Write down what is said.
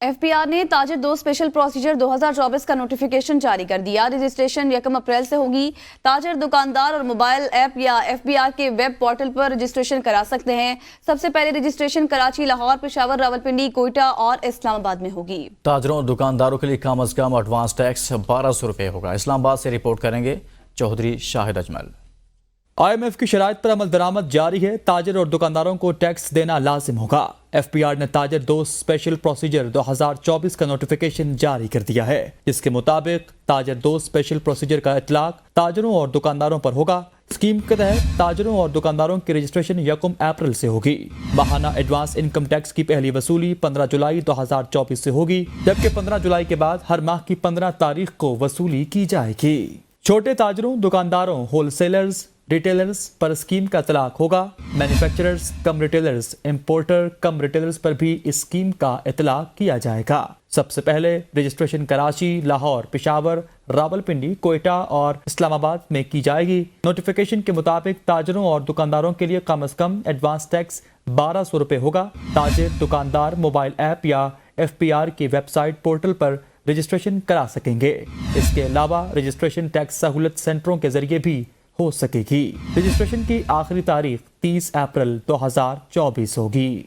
F P R نے تاجر دو special procedure 2024 کا نوٹیفیکیشن جاری کر دیا۔ رجسٹریشن 1 اپریل سے ہوگی۔ تاجر، دکاندار اور موبائل ایپ یا ایف پی آر کے ویب پورٹل پر رجسٹریشن کرا سکتے ہیں۔ سب سے پہلے رجسٹریشن کراچی، لاہور، پشاور، راولپنڈی، کوئٹہ اور اسلام آباد میں ہوگی۔ تاجروں اور دکانداروں کے لیے کم از کم ایڈوانس ٹیکس 1200 روپے ہوگا۔ اسلام آباد سے رپورٹ کریں گے چودھری شاہد اجمل۔ IMF کی شرائط پر عمل درآمد جاری ہے۔ تاجر اور دکانداروں کو ٹیکس دینا لازم ہوگا۔ ایف پی آر نے تاجر دو اسپیشل پروسیجر 2024 کا نوٹیفیکیشن جاری کر دیا ہے، جس کے مطابق تاجر دو اسپیشل پروسیجر کا اطلاق تاجروں اور دکانداروں پر ہوگا۔ اسکیم کے تحت تاجروں اور دکانداروں کی رجسٹریشن 1 اپریل سے ہوگی۔ ماہانہ ایڈوانس انکم ٹیکس کی پہلی وصولی 15 جولائی 2024 سے ہوگی، جبکہ 15 جولائی کے بعد ہر ماہ کی 15 تاریخ کو وصولی کی جائے گی۔ چھوٹے تاجروں، دکانداروں، ہول سیلرز، ریٹیلرز پر اسکیم کا اطلاق ہوگا۔ مینوفیکچررز کم ریٹیلرز، امپورٹر کم ریٹیلرز پر بھی اس اسکیم کا اطلاق کیا جائے گا۔ سب سے پہلے رجسٹریشن کراچی، لاہور، پشاور، راولپنڈی، کوئٹہ اور اسلام آباد میں کی جائے گی۔ نوٹیفیکیشن کے مطابق تاجروں اور دکانداروں کے لیے کم از کم ایڈوانس ٹیکس 1200 روپے ہوگا۔ تاجر، دکاندار موبائل ایپ یا ایف پی آر کی ویب سائٹ پورٹل پر رجسٹریشن کرا سکیں گے۔ اس کے علاوہ رجسٹریشن ٹیکس سہولت سینٹروں کے ذریعے بھی ہو سکے گی۔ رجسٹریشن کی آخری تاریخ 30 اپریل 2024 ہوگی۔